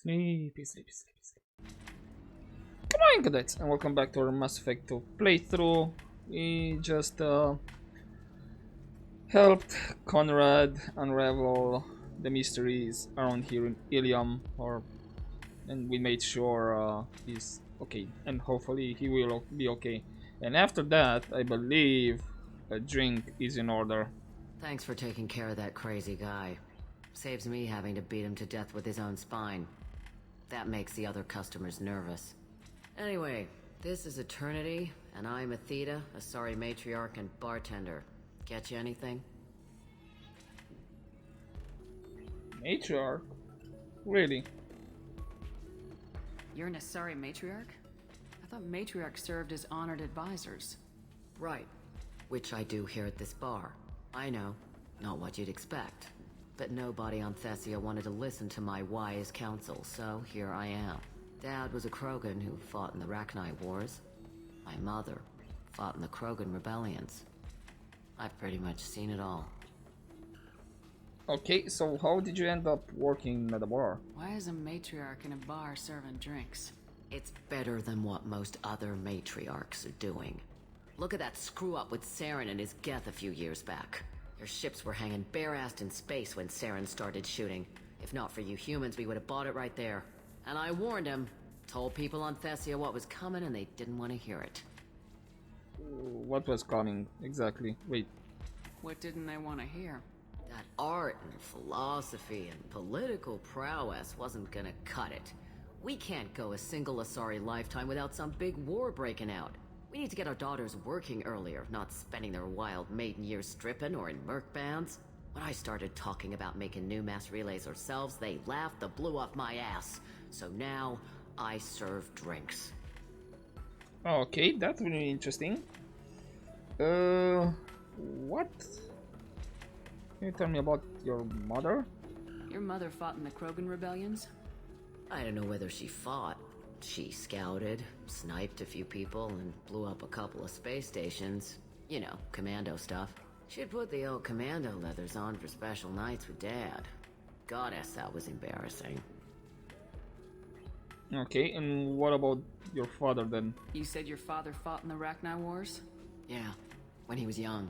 Sleepy, sleepy, sleepy, sleepy. Come on, cadets, and welcome back to our Mass Effect 2 playthrough. We just helped Conrad unravel the mysteries around here in Illium, and we made sure he's okay, and hopefully he will be okay. And after that, I believe a drink is in order. Thanks for taking care of that crazy guy. Saves me having to beat him to death with his own spine. That makes the other customers nervous. Anyway, this is Eternity, and I'm Athena, a sorry matriarch and bartender. Get you anything? Matriarch? Really? You're an Asari matriarch? I thought matriarchs served as honored advisors. Right. Which I do here at this bar. I know, not what you'd expect. But nobody on Thessia wanted to listen to my wise counsel, so here I am. Dad was a Krogan who fought in the Rachni Wars. My mother fought in the Krogan rebellions. I've pretty much seen it all. Okay, so how did you end up working at a bar? Why is a matriarch in a bar serving drinks? It's better than what most other matriarchs are doing. Look at that screw-up with Saren and his Geth a few years back. Their ships were hanging bare-assed in space when Saren started shooting. If not for you humans, we would have bought it right there. And I warned him. Told people on Thessia what was coming and they didn't want to hear it. What was coming, exactly? Wait. What didn't they want to hear? That art and philosophy and political prowess wasn't gonna cut it. We can't go a single Asari lifetime without some big war breaking out. We need to get our daughters working earlier, not spending their wild maiden years stripping or in merc bands. When I started talking about making new mass relays ourselves, they laughed the blue off my ass. So now, I serve drinks. Okay, that's really interesting. What? Can you tell me about your mother? Your mother fought in the Krogan rebellions? I don't know whether she fought. She scouted, sniped a few people, and blew up a couple of space stations. You know, commando stuff. She'd put the old commando leathers on for special nights with Dad. Goddess, that was embarrassing. Okay, and what about your father then? You said your father fought in the Rachni Wars? Yeah, when he was young.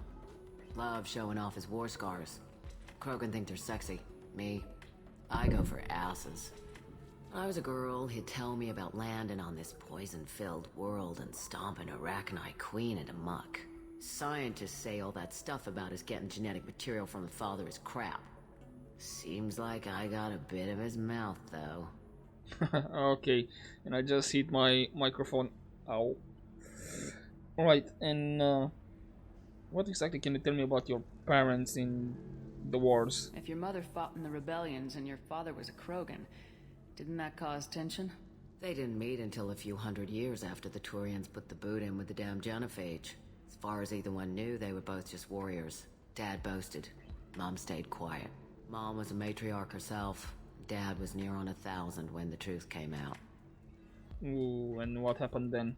Loved showing off his war scars. Krogan think they're sexy. Me, I go for asses. When I was a girl, he'd tell me about landing on this poison-filled world and stomping a Rachni queen into muck. Scientists say all that stuff about us getting genetic material from the father is crap. Seems like I got a bit of his mouth, though. Okay, and I just hit my microphone. Ow. Alright, and what exactly can you tell me about your parents in the wars? If your mother fought in the rebellions and your father was a Krogan, didn't that cause tension? They didn't meet until a few hundred years after the Turians put the boot in with the damn genophage. As far as either one knew, they were both just warriors. Dad boasted. Mom stayed quiet. Mom was a matriarch herself. Dad was near on 1,000 when the truth came out. Ooh, and what happened then?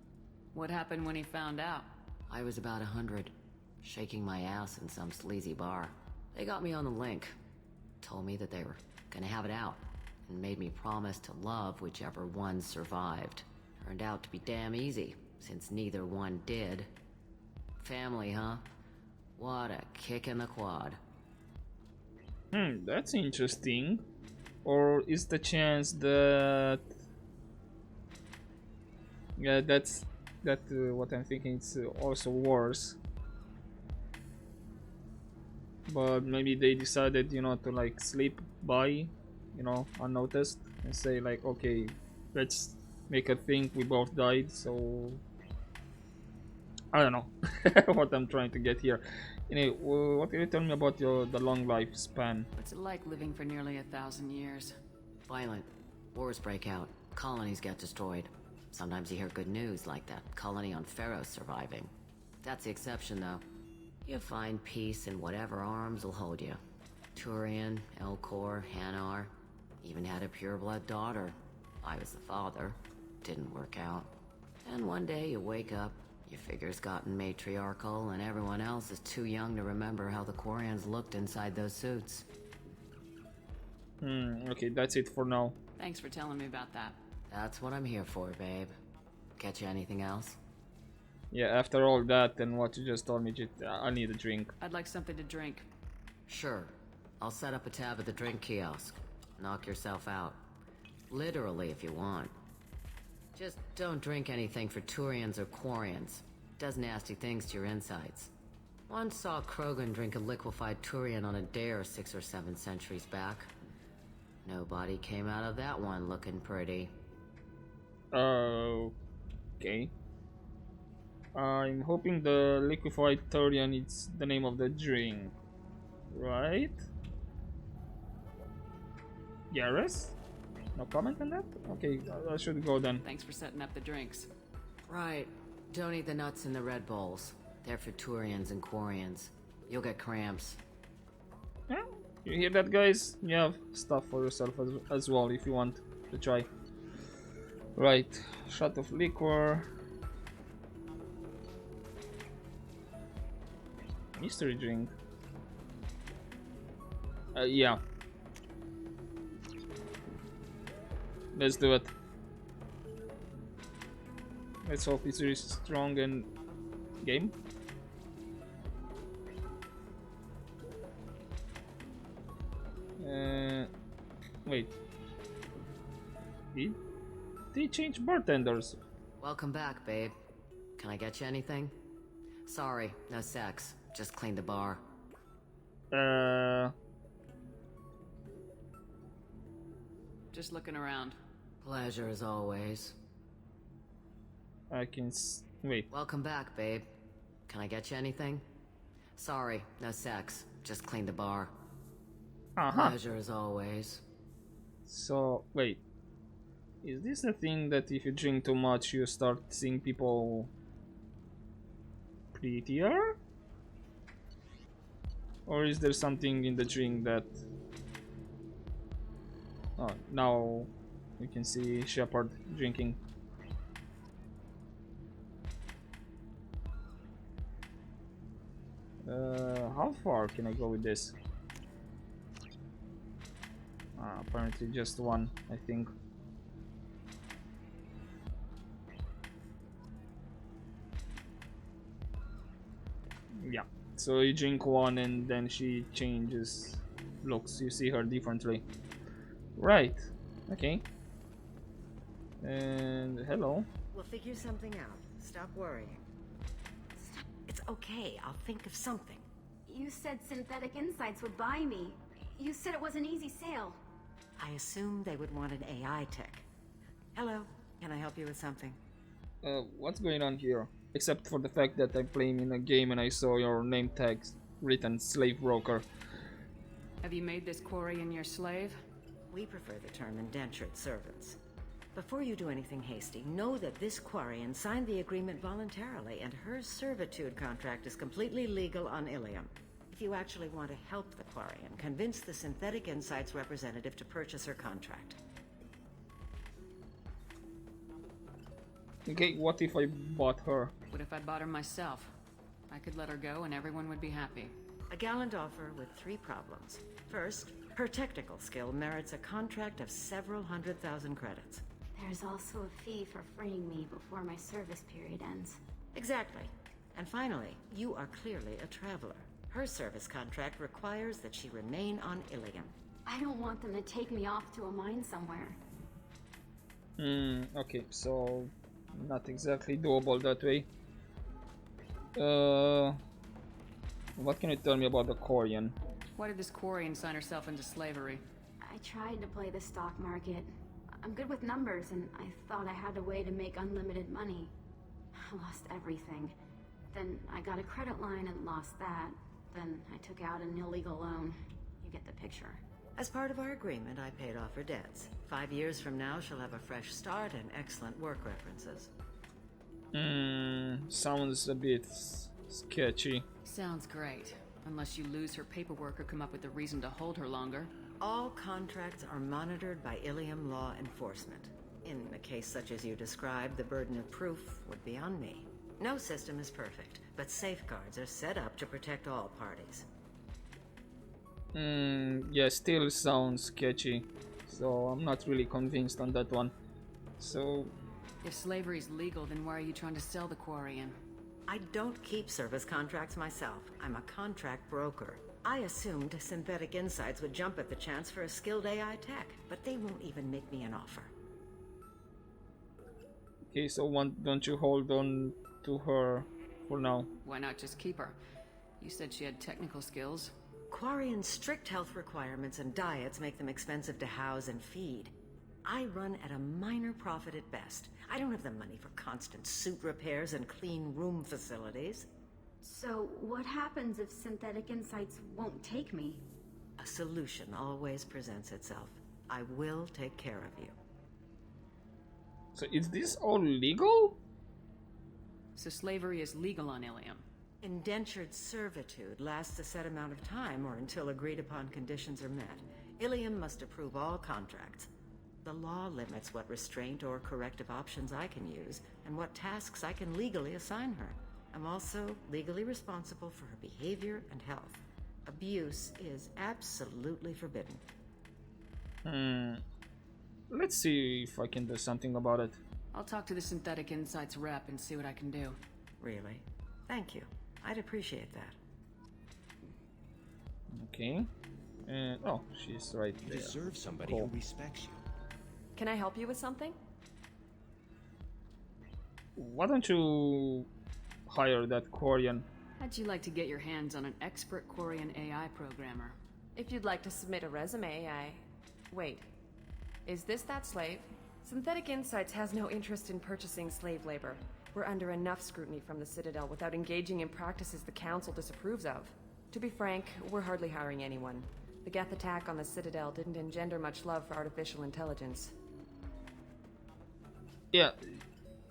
What happened when he found out? I was about 100, shaking my ass in some sleazy bar. They got me on the link. Told me that they were gonna have it out, and made me promise to love whichever one survived. Turned out to be damn easy, since neither one did. Family, huh? What a kick in the quad. That's interesting. Or is the chance that... Yeah, that's what I'm thinking. It's also worse. But maybe they decided, you know, to like slip by, you know, unnoticed, and say like, okay, let's make a thing. We both died, so I don't know what I'm trying to get here. Anyway, what can you tell me about the long lifespan? What's it like living for nearly 1,000 years? Violent. Wars break out. Colonies get destroyed. Sometimes you hear good news, like that colony on Pharaoh surviving. That's the exception, though. You find peace in whatever arms will hold you. Turian, Elcor, Hanar. Even had a pureblood daughter. I was the father. Didn't work out. And one day you wake up, your figure's gotten matriarchal, and everyone else is too young to remember how the Quarians looked inside those suits. Okay, that's it for now. Thanks for telling me about that. That's what I'm here for, babe. Get you anything else? Yeah, after all that and what you just told me, I need a drink. I'd like something to drink. Sure. I'll set up a tab at the drink kiosk. Knock yourself out. Literally, if you want. Just don't drink anything for Turians or Quarians. Does nasty things to your insides. Once saw Krogan drink a liquefied Turian on a dare 6 or 7 centuries back. Nobody came out of that one looking pretty. Okay. I'm hoping the liquefied Thurian is the name of the drink, right? Yaris? No comment on that? Okay, I should go then. Thanks for setting up the drinks. Right. Don't eat the nuts in the Red Bowls. They're for Turians and Quarians. You'll get cramps. Yeah, you hear that, guys? You have stuff for yourself as well if you want to try. Right, shot of liquor. Mystery drink. Yeah. Let's do it. Let's hope it's really strong and game. Wait. Did they change bartenders? Welcome back, babe. Can I get you anything? Sorry, no sex. Just clean the bar. Just looking around. Pleasure as always. I can wait. Welcome back, babe. Can I get you anything? Sorry, no sex. Just clean the bar. Pleasure as always. So, wait. Is this a thing that if you drink too much you start seeing people prettier? Or is there something in the drink that... Oh, now you can see Shepard drinking. How far can I go with this? Apparently just one, I think. Yeah, so you drink one and then she changes looks. You see her differently. Right, okay. And hello. We'll figure something out. Stop worrying. Stop. It's okay. I'll think of something. You said Synthetic Insights would buy me. You said it was an easy sale. I assumed they would want an AI tech. Hello, can I help you with something? What's going on here? Except for the fact that I'm playing in a game and I saw your name tags written slave broker. Have you made this Quarian your slave? We prefer the term indentured servants. Before you do anything hasty, know that this Quarian signed the agreement voluntarily, and her servitude contract is completely legal on Illium. If you actually want to help the Quarian, convince the Synthetic Insights representative to purchase her contract. Okay, what if I bought her? What if I bought her myself? I could let her go and everyone would be happy. A gallant offer with 3 problems. First, her technical skill merits a contract of several 100,000 credits. There's also a fee for freeing me before my service period ends. Exactly. And finally, you are clearly a traveler. Her service contract requires that she remain on Illium. I don't want them to take me off to a mine somewhere. Okay, so not exactly doable that way. What can you tell me about the Quarian? Why did this Quarian sign herself into slavery? I tried to play the stock market. I'm good with numbers, and I thought I had a way to make unlimited money. I lost everything. Then I got a credit line and lost that. Then I took out an illegal loan. You get the picture. As part of our agreement, I paid off her debts. 5 years from now, she'll have a fresh start and excellent work references. Sounds a bit sketchy. Sounds great. Unless you lose her paperwork or come up with a reason to hold her longer. All contracts are monitored by Illium law enforcement. In a case such as you described, the burden of proof would be on me. No system is perfect, but safeguards are set up to protect all parties. Yeah, still sounds sketchy. so I'm not really convinced on that one. So If slavery's legal, then why are you trying to sell the Quarian? I don't keep service contracts myself. I'm a contract broker. I assumed Synthetic Insights would jump at the chance for a skilled AI tech, but they won't even make me an offer. okay, so don't you hold on to her for now? Why not just keep her? You said she had technical skills. Quarian's strict health requirements and diets make them expensive to house and feed. I run at a minor profit at best. I don't have the money for constant suit repairs and clean room facilities. So, what happens if Synthetic Insights won't take me? A solution always presents itself. I will take care of you. So is this all legal? So slavery is legal on Illium. Indentured servitude lasts a set amount of time or until agreed upon conditions are met. Illium must approve all contracts. The law limits what restraint or corrective options I can use and what tasks I can legally assign her. I'm also legally responsible for her behavior and health. Abuse is absolutely forbidden. Let's see if I can do something about it. I'll talk to the Synthetic Insights rep and see what I can do. Really? Thank you. I'd appreciate that. Okay. And oh, she's right You there. deserve somebody Cool. who respects you. Can I help you with something? Why don't you hire that Korean? How'd you like to get your hands on an expert Quarian AI programmer? If you'd like to submit a resume, Wait. Is this that slave? Synthetic Insights has no interest in purchasing slave labor. We're under enough scrutiny from the Citadel without engaging in practices the Council disapproves of. To be frank, we're hardly hiring anyone. The Geth attack on the Citadel didn't engender much love for artificial intelligence. Yeah.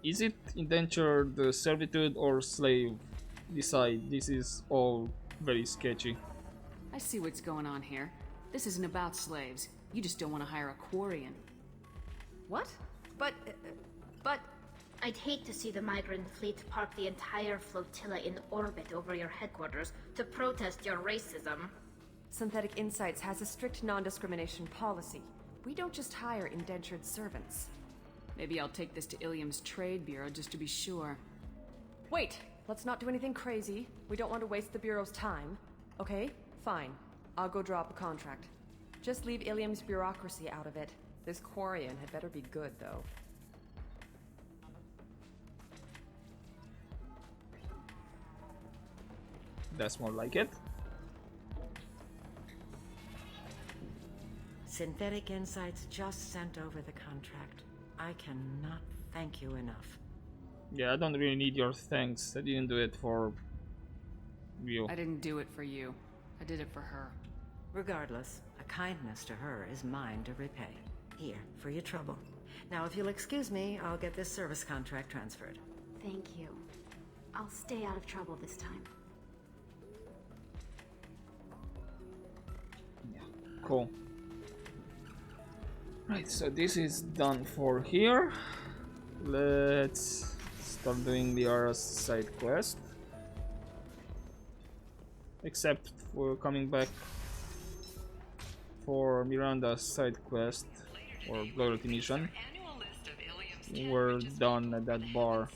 Is it indentured servitude or slave? Decide. This is all very sketchy. I see what's going on here. This isn't about slaves. You just don't want to hire a Quarian. What? But... I'd hate to see the migrant fleet park the entire flotilla in orbit over your headquarters to protest your racism. Synthetic Insights has a strict non-discrimination policy. We don't just hire indentured servants. Maybe I'll take this to Illium's trade bureau just to be sure. Wait! Let's not do anything crazy. We don't want to waste the Bureau's time. Okay? Fine. I'll go draw up a contract. Just leave Illium's bureaucracy out of it. This Quarian had better be good, though. That's more like it. Synthetic Insights just sent over the contract. I cannot thank you enough. Yeah, I don't really need your thanks. I didn't do it for you. I didn't do it for you. I did it for her. Regardless, a kindness to her is mine to repay. Here, for your trouble. Now, if you'll excuse me, I'll get this service contract transferred. Thank you. I'll stay out of trouble this time. Cool. Right, so this is done for here. Let's start doing the Ara's side quest. Except for coming back for Miranda's side quest or loyalty mission. We're done at that bar.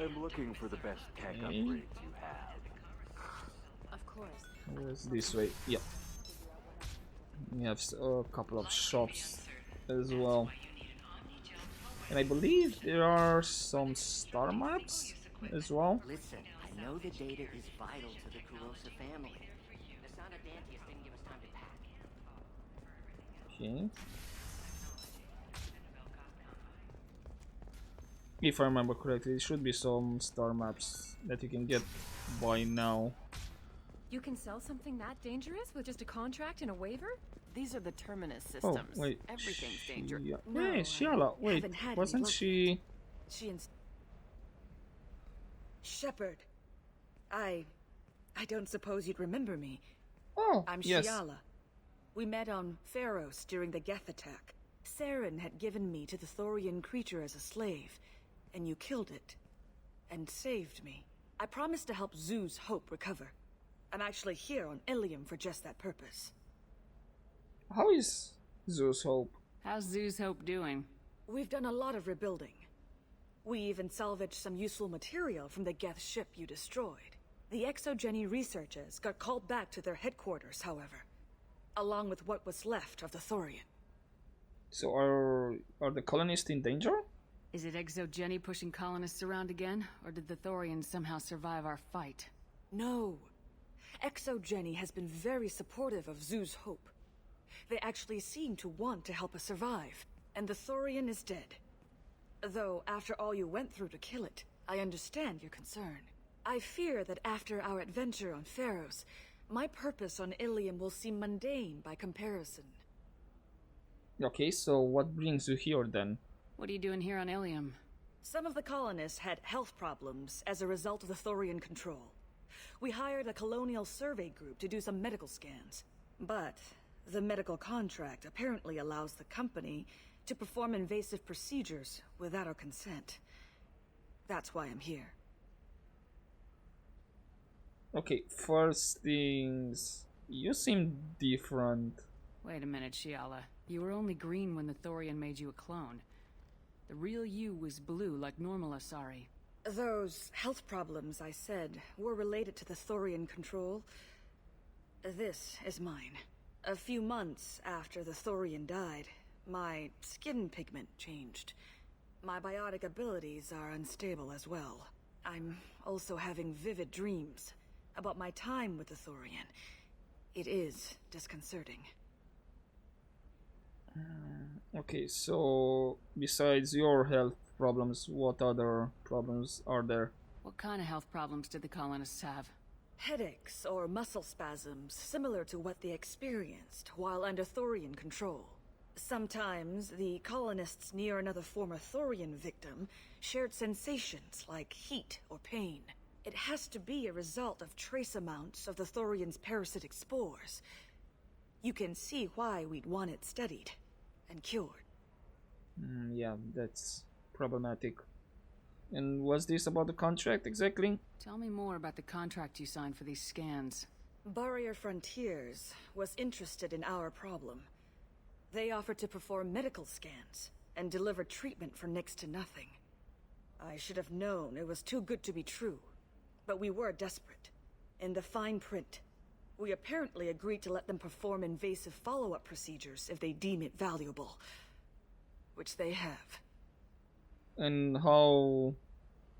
I'm looking for the best tech Okay. upgrades you have. Of course. Where's this way? Yep. We have a couple of shops as well. And I believe there are some star maps as well. Listen, I know the data is vital to the Kurosa family. The son of Dantius didn't give us time to pack. Okay. If I remember correctly, there should be some star maps that you can get by now. You can sell something that dangerous with just a contract and a waiver? These are the Terminus Oh, systems. wait. Everything's dangerous. No, Hey, I Shiala, wait, haven't had any wasn't luck. she... She and Shepard. I don't suppose you'd remember me. Oh, I'm yes. Shiala. We met on Pharos during the Geth attack. Saren had given me to the Thorian creature as a slave, and you killed it. And saved me. I promised to help Zoo's Hope recover. I'm actually here on Illium for just that purpose. How is Zeus Hope? How's Zoo's Hope doing? We've done a lot of rebuilding. We even salvaged some useful material from the Geth ship you destroyed. The Exogeny researchers got called back to their headquarters, however, along with what was left of the Thorian. So are the colonists in danger? Is it Exogeny pushing colonists around again, or did the Thorians somehow survive our fight? No. Exogeny has been very supportive of Zoo's Hope. They actually seem to want to help us survive, and the Thorian is dead. Though, after all you went through to kill it, I understand your concern. I fear that after our adventure on Pharos, my purpose on Illium will seem mundane by comparison. Okay, so what brings you here then? What are you doing here on Illium? Some of the colonists had health problems as a result of the Thorian control. We hired a colonial survey group to do some medical scans. But the medical contract apparently allows the company to perform invasive procedures without our consent. That's why I'm here. Okay, first things... You seem different. Wait a minute, Shiala. You were only green when the Thorian made you a clone. The real you was blue like normal Asari. Those health problems I said were related to the Thorian control. This is mine. A few months after the Thorian died, my skin pigment changed. My biotic abilities are unstable as well. I'm also having vivid dreams about my time with the Thorian. It is disconcerting. Okay, so besides your health problems, what other problems are there? What kind of health problems did the colonists have? Headaches or muscle spasms similar to what they experienced while under Thorian control. Sometimes the colonists near another former Thorian victim shared sensations like heat or pain. It has to be a result of trace amounts of the Thorian's parasitic spores. You can see why we'd want it studied and cured. Yeah, that's problematic. And what's this about the contract exactly? Tell me more about the contract you signed for these scans. Barrier Frontiers was interested in our problem. They offered to perform medical scans and deliver treatment for next to nothing. I should have known it was too good to be true, but we were desperate. In the fine print, we apparently agreed to let them perform invasive follow-up procedures if they deem it valuable, which they have. And how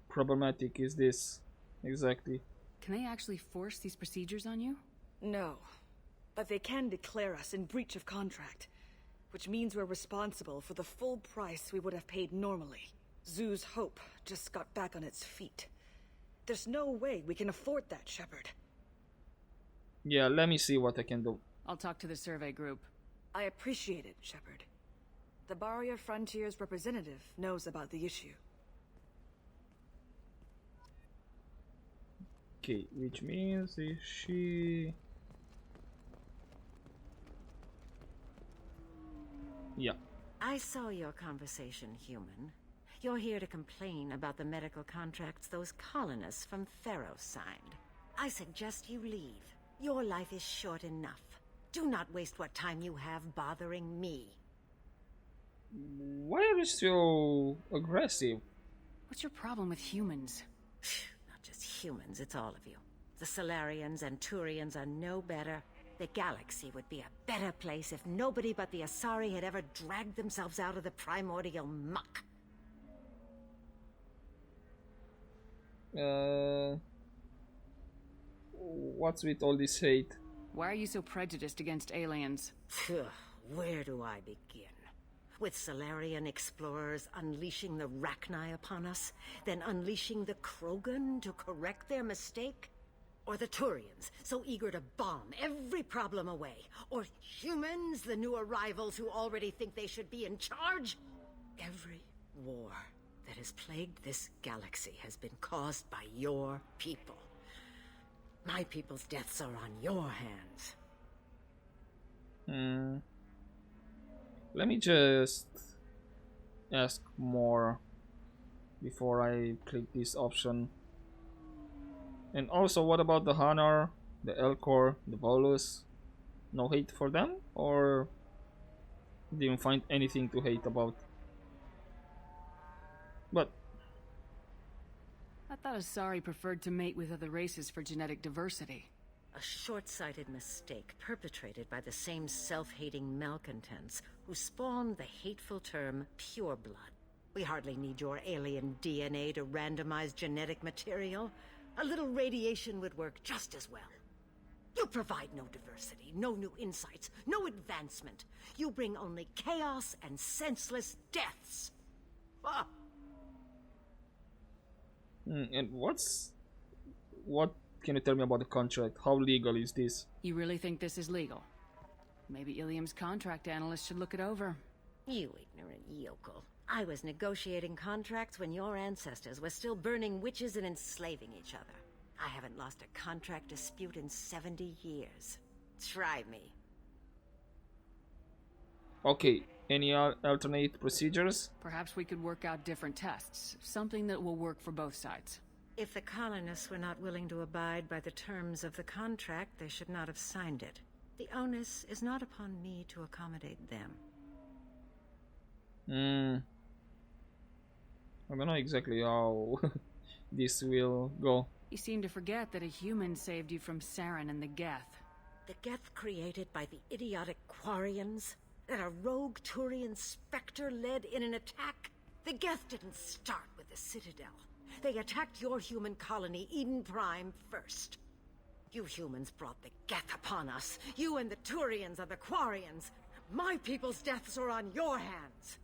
problematic is this exactly? Can they actually force these procedures on you? No, but they can declare us in breach of contract, which means we're responsible for the full price we would have paid normally. Zoo's Hope just got back on its feet. There's no way we can afford that, Shepard. Yeah, let me see what I can do. I'll talk to the survey group. I appreciate it, Shepard. The Barrier Frontiers representative knows about the issue. Okay, which means if she... Yeah. I saw your conversation, human. You're here to complain about the medical contracts those colonists from Pharos signed. I suggest you leave. Your life is short enough. Do not waste what time you have bothering me. Why are you so aggressive? What's your problem with humans? Not just humans, it's all of you. The Solarians and Turians are no better. The galaxy would be a better place if nobody but the Asari had ever dragged themselves out of the primordial muck. What's with all this hate? Why are you so prejudiced against aliens? Where do I begin? With Solarian explorers unleashing the Rachni upon us, then unleashing the Krogan to correct their mistake? Or the Turians, so eager to bomb every problem away? Or humans, the new arrivals who already think they should be in charge? Every war that has plagued this galaxy has been caused by your people. My people's deaths are on your hands. Let me just ask more before I click this option. And also, what about the honor the Elcor, the Volus. No hate for them, or didn't find anything to hate about? But I thought Asari preferred to mate with other races for genetic diversity. A short-sighted mistake perpetrated by the same self-hating malcontents who spawned the hateful term pureblood. We hardly need your alien DNA to randomize genetic material. A little radiation would work just as well. You provide no diversity, no new insights, no advancement. You bring only chaos and senseless deaths. Ah! And what can you tell me about the contract? How legal is this? You really think this is legal? Maybe Illium's contract analyst should look it over. You ignorant yokel. I was negotiating contracts when your ancestors were still burning witches and enslaving each other. I haven't lost a contract dispute in 70 years. Try me. Okay, any alternate procedures? Perhaps we could work out different tests. Something that will work for both sides. If the colonists were not willing to abide by the terms of the contract, they should not have signed it. The onus is not upon me to accommodate them. I don't know exactly how this will go. You seem to forget that a human saved you from Saren and the Geth. The Geth created by the idiotic Quarians? That a rogue Turian specter led in an attack? The Geth didn't start with the Citadel. They attacked your human colony, Eden Prime, first. You humans brought the Geth upon us. You and the Turians are the Quarians. My people's deaths are on your hands.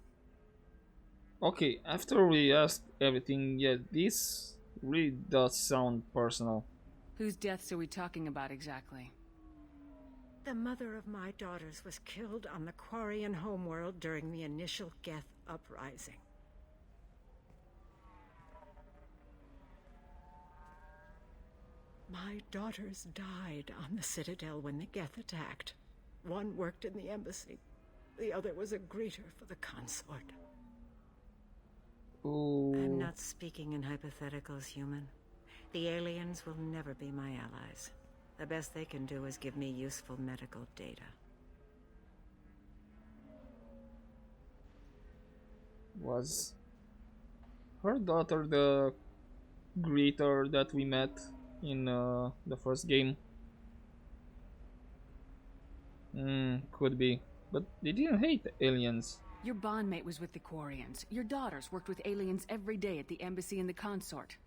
Okay, after we asked everything, yeah, this really does sound personal. Whose deaths are we talking about exactly? The mother of my daughters was killed on the Quarian homeworld during the initial Geth uprising. My daughters died on the Citadel when the Geth attacked. One worked in the embassy. The other was a greeter for the consort. Ooh. I'm not speaking in hypotheticals, human. The aliens will never be my allies. The best they can do is give me useful medical data. Was her daughter the greeter that we met in the first game? Could be. But they didn't hate the aliens. Your bondmate was with the Quarians. Your daughters worked with aliens every day at the embassy and the consort.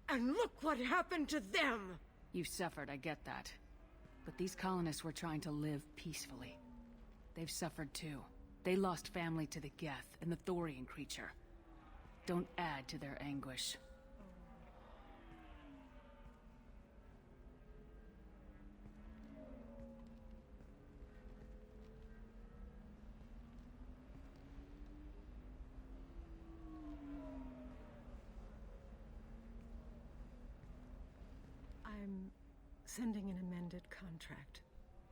And look what happened to them! You suffered, I get that. But these colonists were trying to live peacefully. They've suffered too. They lost family to the Geth and the Thorian creature. Don't add to their anguish. I'm sending an amended contract.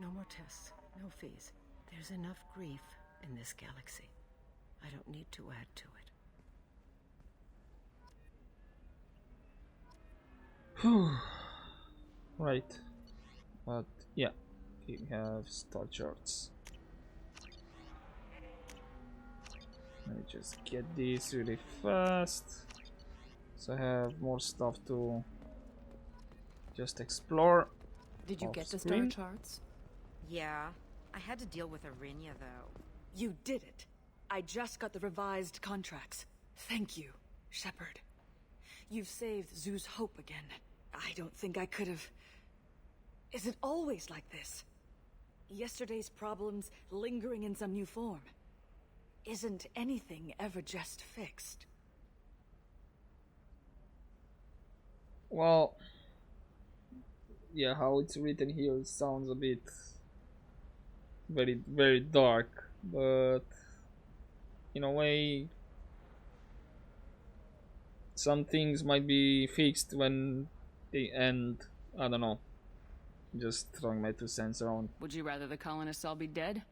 No more tests, no fees. There's enough grief in this galaxy. I don't need to add to it. Right. But yeah, we have star charts. Let me just get this really fast. So I have more stuff to just explore. Did you get the star screen. charts? Yeah. I had to deal with Arinya, though. You did it. I just got the revised contracts. Thank you, Shepard. You've saved Zoo's hope again. I don't think I could have... Is it always like this? Yesterday's problems lingering in some new form. Isn't anything ever just fixed? Well, yeah, how it's written here sounds a bit very, very dark, but in a way, some things might be fixed when they end. I don't know. Just throwing my 2 cents around. Would you rather the colonists all be dead?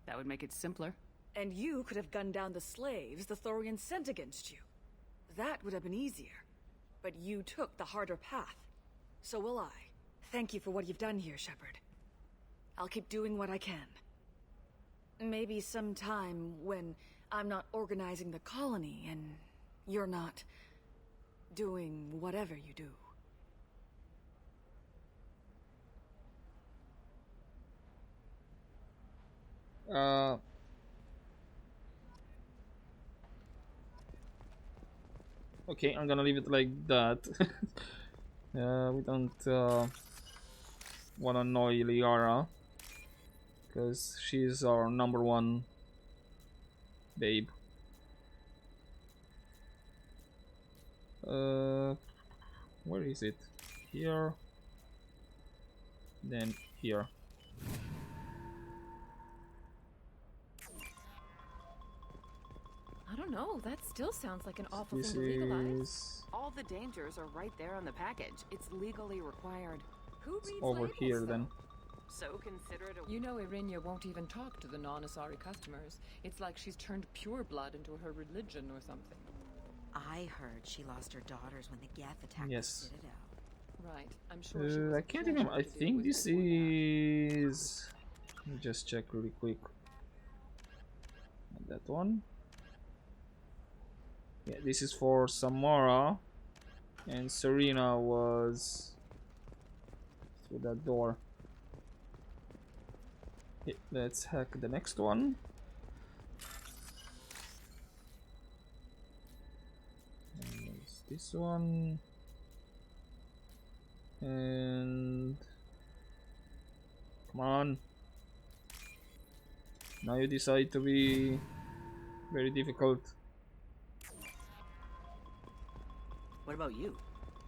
That would make it simpler. And you could have gunned down the slaves the Thorians sent against you. That would have been easier. But you took the harder path. So will I. Thank you for what you've done here, Shepard. I'll keep doing what I can. Maybe sometime when I'm not organizing the colony and you're not doing whatever you do. Okay, I'm gonna leave it like that. We don't wanna annoy Liara, because she's our #1 babe. Where is it? Here. Then here. I don't know, that still sounds like an awful This thing to legalize. is All the dangers are right there on the package. It's legally required. Who reads over labels, here though? then. So consider it a... You know, Irinia won't even talk to the non-Asari customers. It's like she's turned pure blood into her religion or something. I heard she lost her daughters when the Geth attacked Yes. the Citadel. Right, I'm sure she was I a can't pleasure remember. I to deal think with this before that. is. Let me just check really quick. That one. Yeah, this is for Samara, and Serena was through that door. Okay, let's hack the next one. And there's this one. And come on. Now you decide to be very difficult. What about you?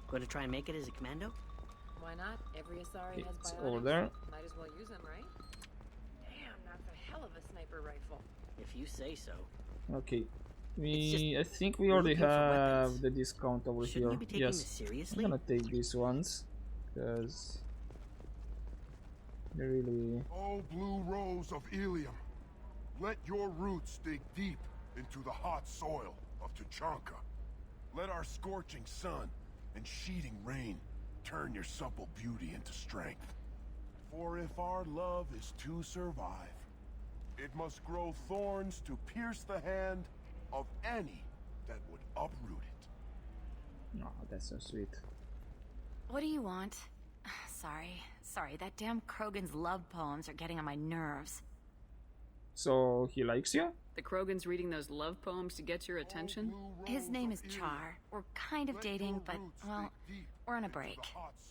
Going to try and make it as a commando? Why not? Every Asari has It's bionics. over there. Might as well use them, right? Damn, that's a hell of a sniper rifle. If you say so. Okay. It's I think we we're already looking for have weapons. the discount over Shouldn't here. you be taking Yes. this seriously? I'm gonna take these ones because they're really. Oh, blue rose of Illium, let your roots dig deep into the hot soil of Tuchanka. Let our scorching sun and sheeting rain turn your supple beauty into strength. For if our love is to survive, it must grow thorns to pierce the hand of any that would uproot it. Oh, that's so sweet. What do you want? Sorry, that damn Krogan's love poems are getting on my nerves. So he likes you? The Krogan's reading those love poems to get your attention? His name is Char. We're kind of dating, but, well, we're on a break.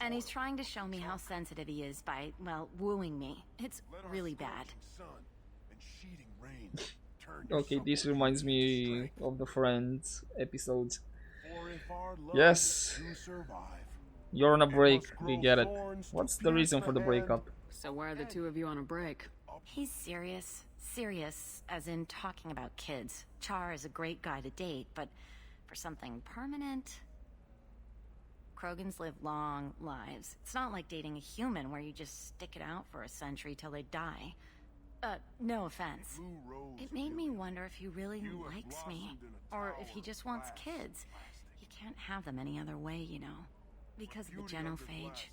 And he's trying to show me how sensitive he is by, well, wooing me. It's really bad. Okay, this reminds me of the Friends episodes. Yes. You're on a break, we get it. What's the reason for the breakup? So why are the two of you on a break? He's serious. Serious, as in talking about kids. Char is a great guy to date, but for something permanent... Krogans live long lives. It's not like dating a human where you just stick it out for a century till they die. No offense. It made me wonder if he really likes me, or if he just wants kids. He can't have them any other way, you know, because of the genophage.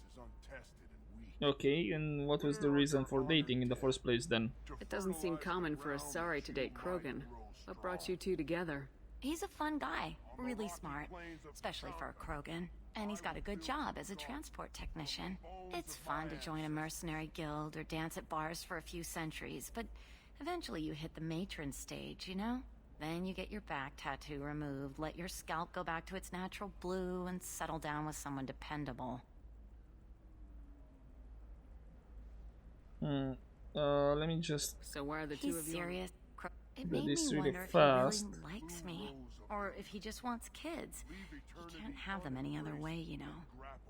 Okay, and what was the reason for dating in the first place then? It doesn't seem common for Asari to date Krogan. What brought you two together? He's a fun guy, really smart, especially for a Krogan. And he's got a good job as a transport technician. It's fun to join a mercenary guild or dance at bars for a few centuries, but eventually you hit the matron stage, you know? Then you get your back tattoo removed, let your scalp go back to its natural blue, and settle down with someone dependable. Let me just... So why are the two of you... He's serious. It But made me this really wonder fast. if he really likes me, or if he just wants kids. He can't have them any other way, you know,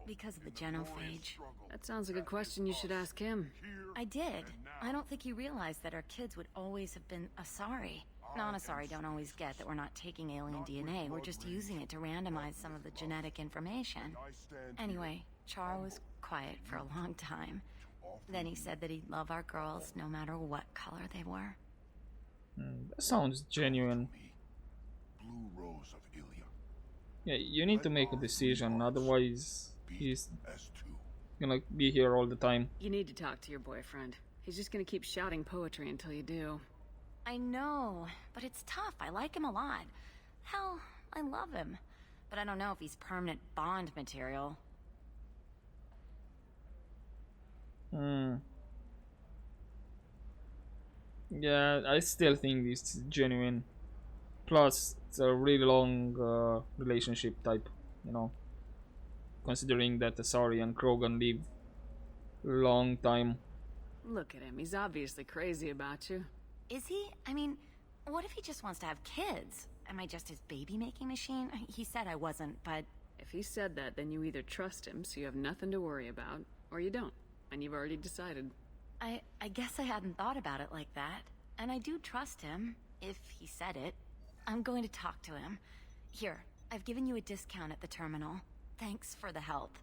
because of the genophage. That sounds like a question you should ask him. I did. I don't think he realized that our kids would always have been Asari. Non-Asari don't always get that we're not taking alien DNA, we're just using it to randomize some of the genetic information. Anyway, Char was quiet for a long time. Then he said that he'd love our girls no matter what color they were. That sounds genuine. Blue rose of Illium. Yeah, you need to make a decision, otherwise he's gonna be here all the time. You need to talk to your boyfriend. He's just gonna keep shouting poetry until you do. I know, but it's tough. I like him a lot. Hell, I love him. But I don't know if he's permanent Bond material. Yeah, I still think it's genuine. Plus, it's a really long relationship type, you know. Considering that Asari and Krogan live long time. Look at him. He's obviously crazy about you. Is he? I mean, what if he just wants to have kids? Am I just his baby-making machine? He said I wasn't, but... If he said that, then you either trust him, so you have nothing to worry about, or you don't, and you've already decided. I guess I hadn't thought about it like that. And I do trust him, if he said it. I'm going to talk to him. Here, I've given you a discount at the terminal. Thanks for the help.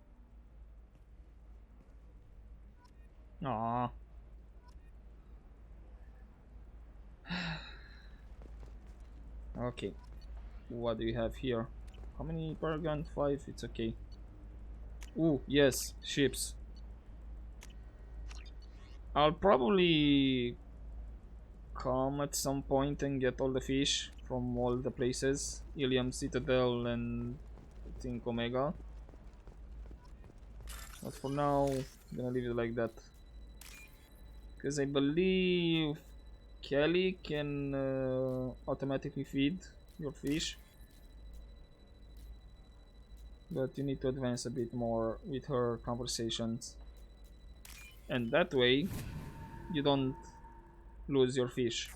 Aww. Okay. What do you have here? How many Paragon? 5? It's okay. Ooh, yes, ships. I'll probably come at some point and get all the fish from all the places. Illium, Citadel, and I think Omega. But for now, I'm gonna leave it like that. Because I believe Kelly can automatically feed your fish. But you need to advance a bit more with her conversations. And that way, you don't lose your fish.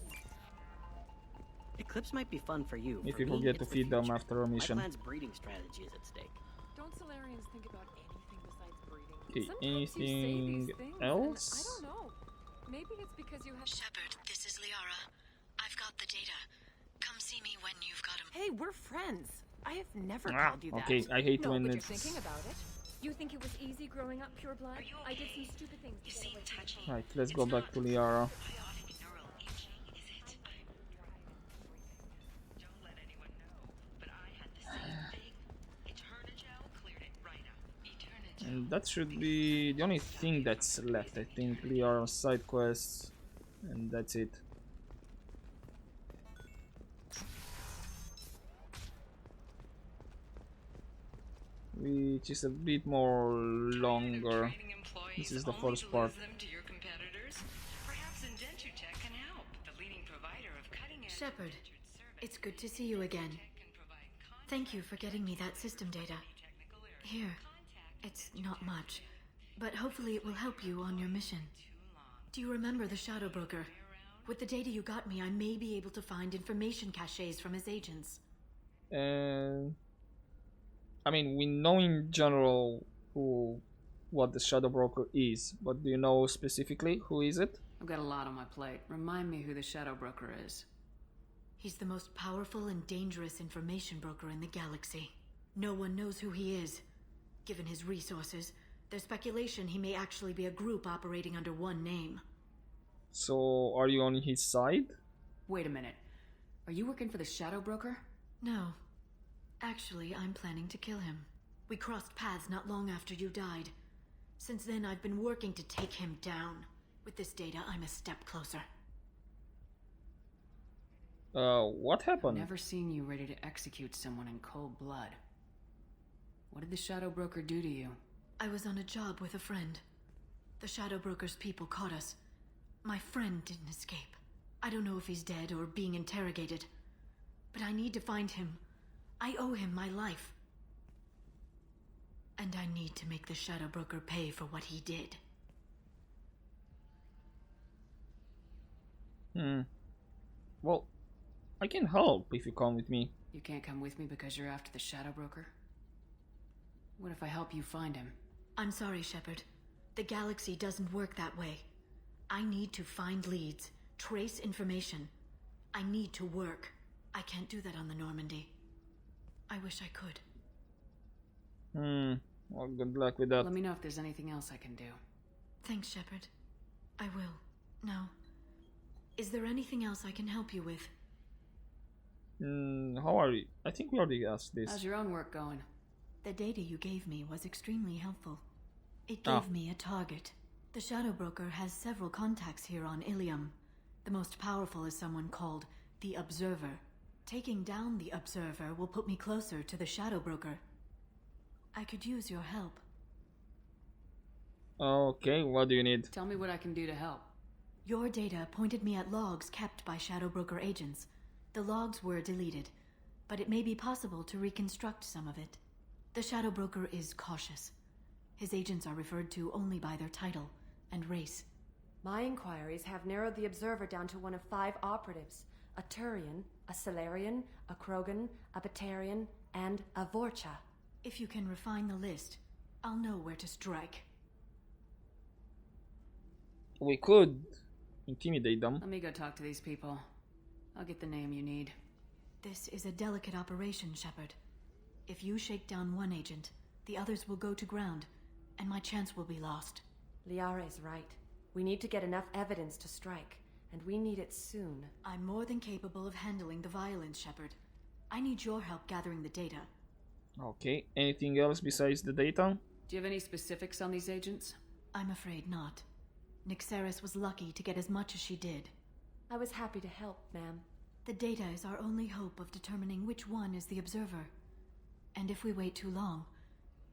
Eclipse might be fun for you. If For you me, forget to it's the feed them future. after a mission. My clan's breeding strategy is at stake. Don't Solarians think about anything besides breeding? Okay, Sometimes you say anything these things, else? and I don't know. Maybe it's because you have... Shepard, this is Liara. I've got the data. Come see me when you've got him. Hey, we're friends. I have never Ah, called you that. okay, I hate No, when but it's... you're thinking about it. You think it was easy growing up pure blood? I did some stupid things to get away from the Right, let's go back to Liara. And that should be the only thing that's left, I think. Liara side quests, and that's it. Which is a bit more longer. This is the first part. Shepard, it's good to see you again. Thank you for getting me that system data. Here, it's not much, but hopefully it will help you on your mission. Do you remember the Shadow Broker? With the data you got me, I may be able to find information caches from his agents. I mean, we know in general what the Shadow Broker is, but do you know specifically who is it? I've got a lot on my plate. Remind me who the Shadow Broker is. He's the most powerful and dangerous information broker in the galaxy. No one knows who he is. Given his resources, there's speculation he may actually be a group operating under one name. So, are you on his side? Wait a minute. Are you working for the Shadow Broker? No. Actually, I'm planning to kill him. We crossed paths not long after you died. Since then, I've been working to take him down. With this data, I'm a step closer. What happened? I've never seen you ready to execute someone in cold blood. What did the Shadow Broker do to you? I was on a job with a friend. The Shadow Broker's people caught us. My friend didn't escape. I don't know if he's dead or being interrogated. But I need to find him. I owe him my life. And I need to make the Shadow Broker pay for what he did. Well, I can help if you come with me. You can't come with me because you're after the Shadow Broker? What if I help you find him? I'm sorry, Shepard. The galaxy doesn't work that way. I need to find leads, trace information. I need to work. I can't do that on the Normandy. I wish I could. Well, good luck with that. Let me know if there's anything else I can do. Thanks, Shepard. I will. Now, is there anything else I can help you with? How are you? I think we already asked this. How's your own work going? The data you gave me was extremely helpful. It gave me a target. The Shadow Broker has several contacts here on Illium. The most powerful is someone called the Observer. Taking down the Observer will put me closer to the Shadow Broker. I could use your help. Okay, what do you need? Tell me what I can do to help. Your data pointed me at logs kept by Shadow Broker agents. The logs were deleted, but it may be possible to reconstruct some of it. The Shadow Broker is cautious. His agents are referred to only by their title and race. My inquiries have narrowed the Observer down to one of 5 operatives. A Turian, a Solarian, a Krogan, a Batarian, and a Vorcha. If you can refine the list, I'll know where to strike. We could intimidate them. Let me go talk to these people. I'll get the name you need. This is a delicate operation, Shepard. If you shake down one agent, the others will go to ground, and my chance will be lost. Liara is right. We need to get enough evidence to strike, and we need it soon. I'm more than capable of handling the violence, Shepard. I need your help gathering the data. Okay, anything else besides the data? Do you have any specifics on these agents? I'm afraid not. Nyxeris was lucky to get as much as she did. I was happy to help, ma'am. The data is our only hope of determining which one is the Observer. And if we wait too long,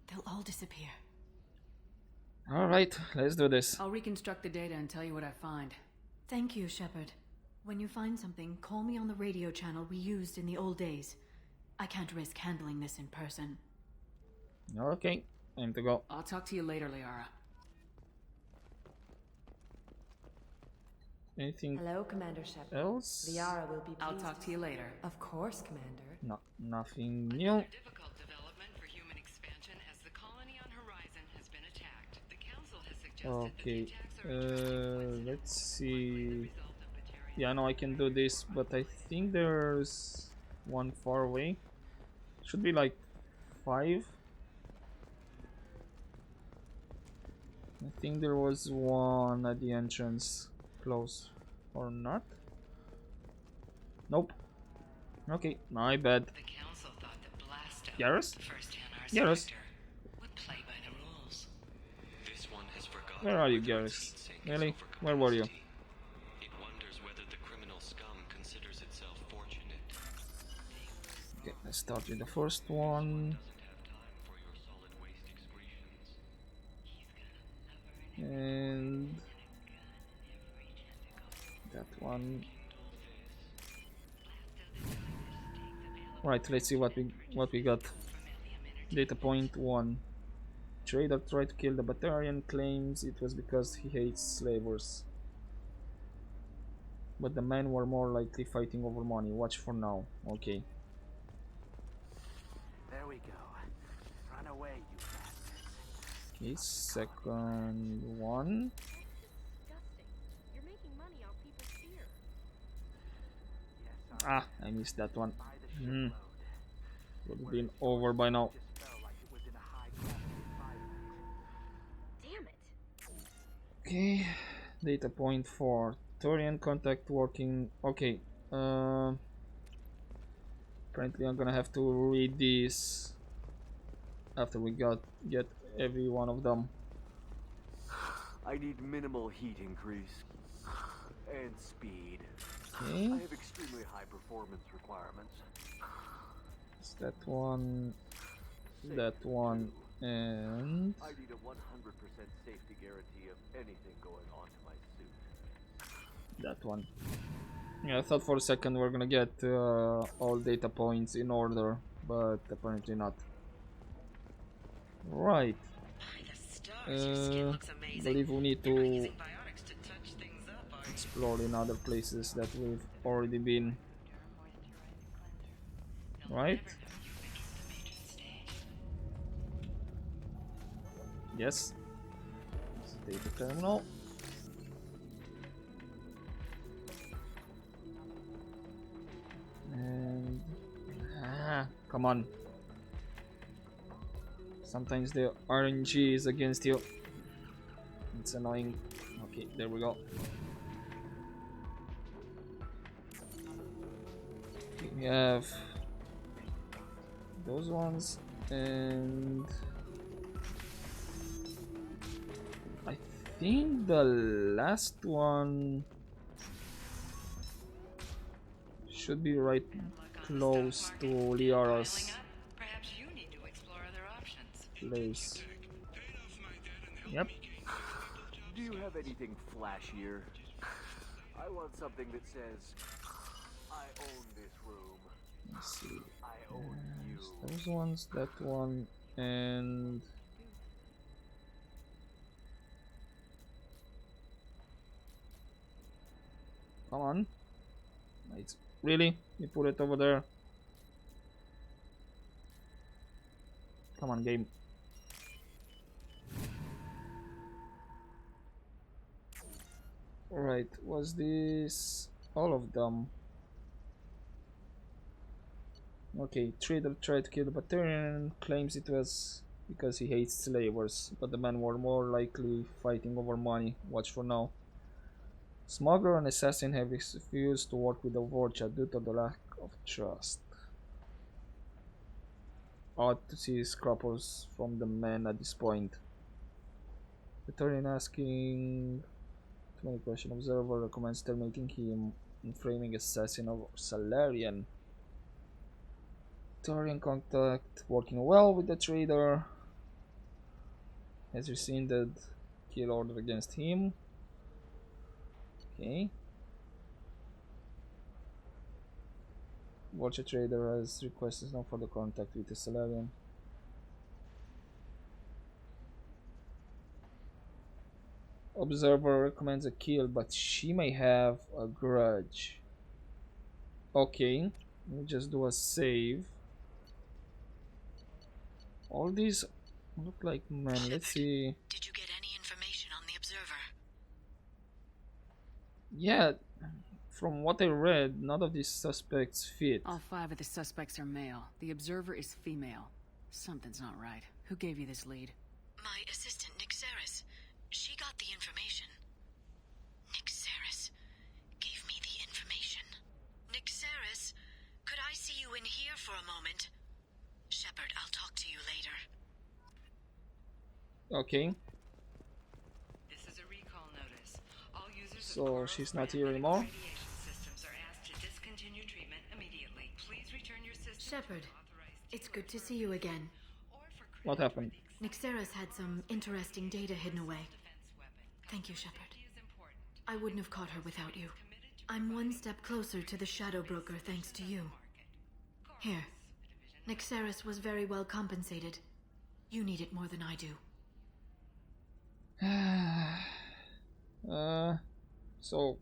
they'll all disappear. Alright, let's do this. I'll reconstruct the data and tell you what I find. Thank you, Shepard. When you find something, call me on the radio channel we used in the old days. I can't risk handling this in person. Okay, time to go. I'll talk to you later, Liara. Anything Hello, Commander Shepard. else? Liara will be pleased. I'll talk to you later. Of course, Commander. No, nothing new. Difficult development for human expansion as the colony on Horizon has been attacked. The Council has suggested Okay, let's see. Yeah, no, I can do this, but I think there's one far away. Should be like 5. I think there was one at the entrance. Close or not? Nope. Okay, my bad. The Council thought that blast out Garrus? first NR Garrus? sector would play by the rules. This one has forgotten. Where are you, Garrus? Really? Where were you? It wonders whether the criminal scum considers itself fortunate. Okay, let's start with the first one. And that one. Right, let's see what we got. Data point 1. Trader tried to kill the Batarian, claims it was because he hates slavers. But the men were more likely fighting over money. Watch for now. Okay. There we go. Run away, you bastards. Okay, second one. You're making money off people's fear. Ah, I missed that one. Would have been over by now. Damn it. Okay, data point 4. Thurian contact working. Okay, apparently I'm gonna have to read this after we get every one of them. I need minimal heat increase and speed. Okay. I have extremely high performance requirements. It's that one, and I need a 100% safety guarantee of anything going on to my suit. that one. Yeah, I thought for a second we're gonna get all data points in order, but apparently not. Right. Believe we need to explore in other places that we've already been. Right? Yes. Data terminal. And come on. Sometimes the RNG is against you. It's annoying. Okay, there we go. We have those ones and think the last one should be right close to Liara's place. Yep. Do you have anything flashier? I want something that says, I own this room. Let's see. I own you. Those ones, that one, and come on. It's really, you put it over there. Come on, game. Alright, was this all of them? Okay, trader tried to kill the Batarian, claims it was because he hates slavers, but the men were more likely fighting over money. Watch for now. Smuggler and assassin have refused to work with the Vorcha due to the lack of trust. Odd to see scruples from the men at this point. Batarian asking too many questions. Observer recommends terminating him and framing assassin of Salarian. Turian contact working well with the trader. Has rescinded kill order against him. Okay. Vulture trader has requested no further contact with the Salarian. Observer recommends a kill, but she may have a grudge. Okay, let me just do a save. All these look like men. Shepard, let's see. Did you get any information on the observer? Yeah, from what I read, none of these suspects fit. All 5 of the suspects are male. The observer is female. Something's not right. Who gave you this lead? My assistant, Nick Saris. She got the information. Nick Saris gave me the information. Nick Saris, could I see you in here for a moment? Shepard, I'll talk to you later. Okay. This is a recall notice. All users So she's not here anymore. radiation systems are asked to discontinue treatment immediately. Please return your system. Shepard, it's good to see you again. What happened? Nick Saris had some interesting data hidden away. Thank you, Shepard. I wouldn't have caught her without you. I'm one step closer to the Shadow Broker thanks to you. Here. Nick Saris was very well compensated. You need it more than I do. So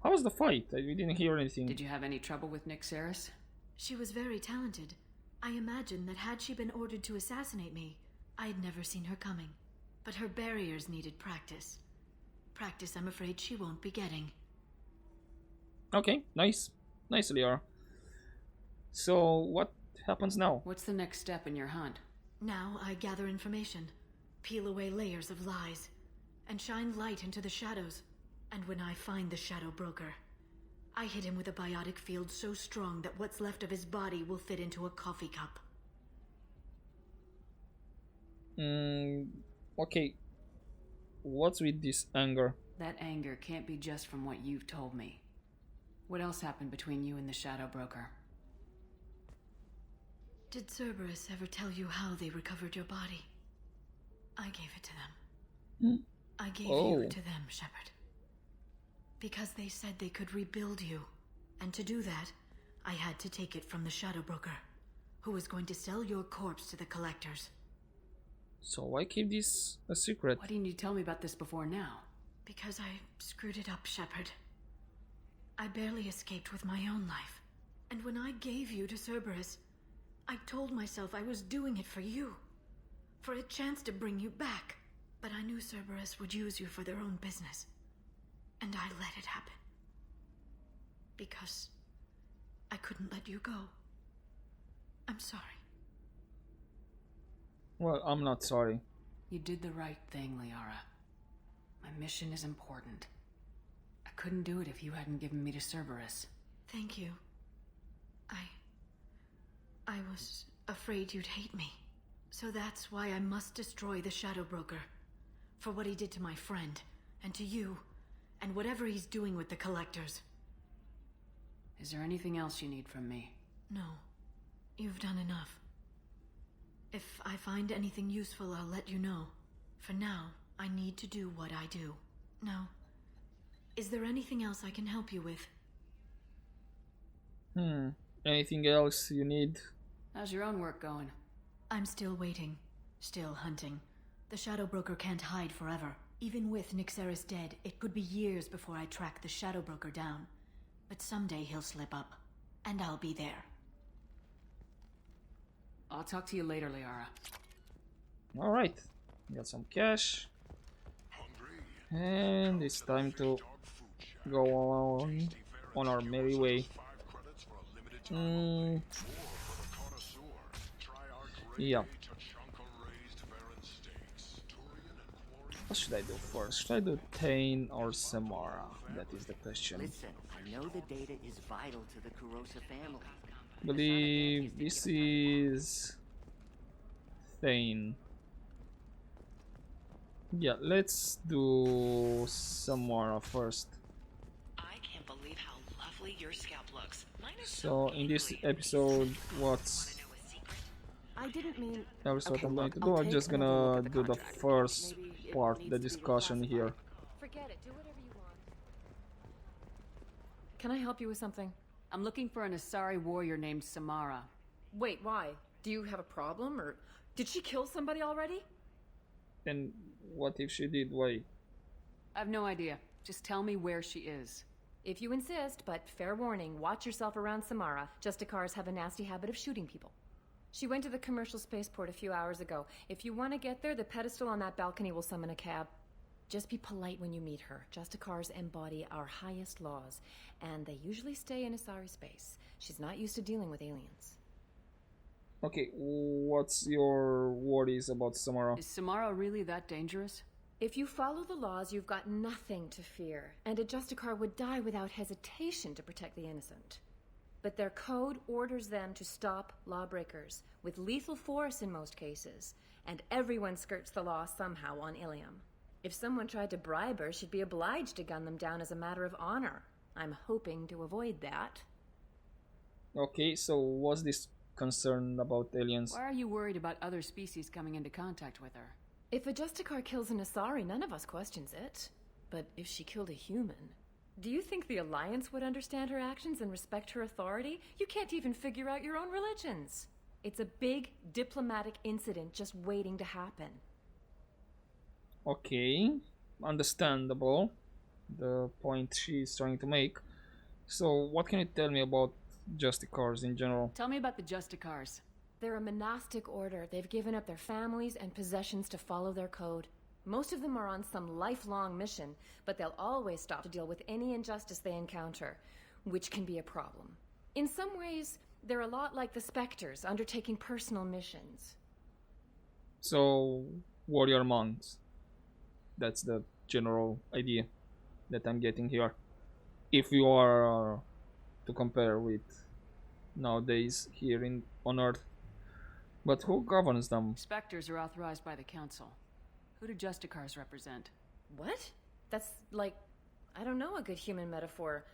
how was the fight? We didn't hear anything. Did you have any trouble with Nick Saris? She was very talented. I imagine that had she been ordered to assassinate me, I'd never seen her coming. But her barriers needed practice. Practice I'm afraid she won't be getting. Okay, nice. Nice, Liara. So what happens now? What's the next step in your hunt? Now I gather information, peel away layers of lies, and shine light into the shadows. And when I find the Shadow Broker, I hit him with a biotic field so strong that what's left of his body will fit into a coffee cup. Okay. What's with this anger? That anger can't be just from what you've told me. What else happened between you and the Shadow Broker? Did Cerberus ever tell you how they recovered your body? I gave it to them. I gave you to them, Shepard. Because they said they could rebuild you. And to do that, I had to take it from the Shadow Broker, who was going to sell your corpse to the collectors. So why keep this a secret? Why didn't you tell me about this before now? Because I screwed it up, Shepard. I barely escaped with my own life. And when I gave you to Cerberus, I told myself I was doing it for you. For a chance to bring you back. But I knew Cerberus would use you for their own business. And I let it happen. Because I couldn't let you go. I'm sorry. Well, I'm not sorry. You did the right thing, Liara. My mission is important. I couldn't do it if you hadn't given me to Cerberus. Thank you. I was afraid you'd hate me. So that's why I must destroy the Shadow Broker. For what he did to my friend, and to you, and whatever he's doing with the collectors. Is there anything else you need from me? No. You've done enough. If I find anything useful, I'll let you know. For now, I need to do what I do. Now, is there anything else I can help you with? Anything else you need? How's your own work going? I'm still waiting. Still hunting. The Shadow Broker can't hide forever. Even with Nyxeris dead, it could be years before I track the Shadow Broker down. But someday he'll slip up, and I'll be there. I'll talk to you later, Liara. Alright, got some cash. And it's time to go on our merry way. Yeah. What should I do first? Should I do Thane or Samara? That is the question. Listen, I know the data is vital to the Kurosa family. Believe this is Thane. Yeah, let's do Samara first. I can't believe how lovely your scalp looks. So in this episode, what's I didn't mean. that's what Okay, I'm going look, to do. I'll I'm take just another look gonna at the do the contract. first Maybe it part, needs the to be discussion here. Forget it. Do whatever you want. Can I help you with something? I'm looking for an Asari warrior named Samara. Wait, why? Do you have a problem, or did she kill somebody already? And what if she did? Why? I have no idea. Just tell me where she is. If you insist, but fair warning, watch yourself around Samara. Justicars have a nasty habit of shooting people. She went to the commercial spaceport a few hours ago. If you want to get there, the pedestal on that balcony will summon a cab. Just be polite when you meet her. Justicars embody our highest laws, and they usually stay in Asari space. She's not used to dealing with aliens. Okay, what's your worries about Samara? Is Samara really that dangerous? If you follow the laws, you've got nothing to fear, and a Justicar would die without hesitation to protect the innocent. But their code orders them to stop lawbreakers, with lethal force in most cases, and everyone skirts the law somehow on Illium. If someone tried to bribe her, she'd be obliged to gun them down as a matter of honor. I'm hoping to avoid that. Okay, so what's this concern about aliens? Why are you worried about other species coming into contact with her? If a Justicar kills an Asari, none of us questions it. But if she killed a human, do you think the Alliance would understand her actions and respect her authority? You can't even figure out your own religions. It's a big diplomatic incident just waiting to happen. Okay, understandable. The point she's trying to make. So, what can you tell me about Justicars in general? Tell me about the Justicars. They're a monastic order. They've given up their families and possessions to follow their code. Most of them are on some lifelong mission, but they'll always stop to deal with any injustice they encounter, which can be a problem. In some ways, they're a lot like the Spectres, undertaking personal missions. So, warrior monks. That's the general idea that I'm getting here. If you are to compare with nowadays here on Earth. But who governs them? Spectres are authorized by the Council. Who do Justicars represent? What? That's like, I don't know, a good human metaphor.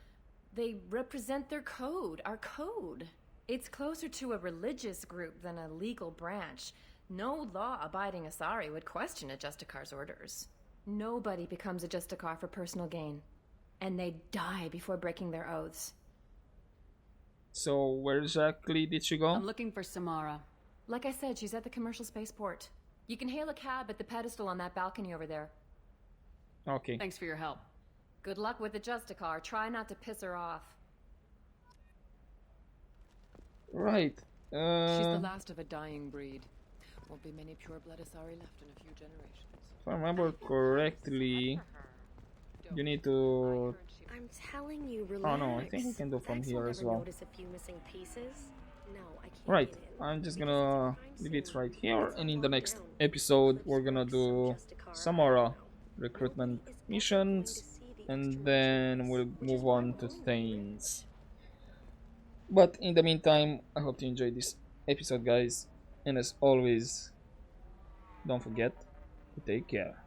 They represent their code, our code. It's closer to a religious group than a legal branch. No law-abiding Asari would question a Justicar's orders. Nobody becomes a Justicar for personal gain. And they die before breaking their oaths. So, where exactly did she go? I'm looking for Samara. Like I said, she's at the commercial spaceport. You can hail a cab at the pedestal on that balcony over there. Okay. Thanks for your help. Good luck with the Justicar. Try not to piss her off. Right. She's the last of a dying breed. Won't be many pure-blood Asari left in a few generations. If I remember correctly, you need to... I'm telling you, relax. Oh no, I think we can do from here as well. Notice a few missing pieces. No, I can't. Right, I'm just gonna leave it right here, and in the next episode we're gonna do Samara recruitment missions, and then we'll move on to Thanes. But in the meantime, I hope you enjoyed this episode, guys, and as always, don't forget to take care.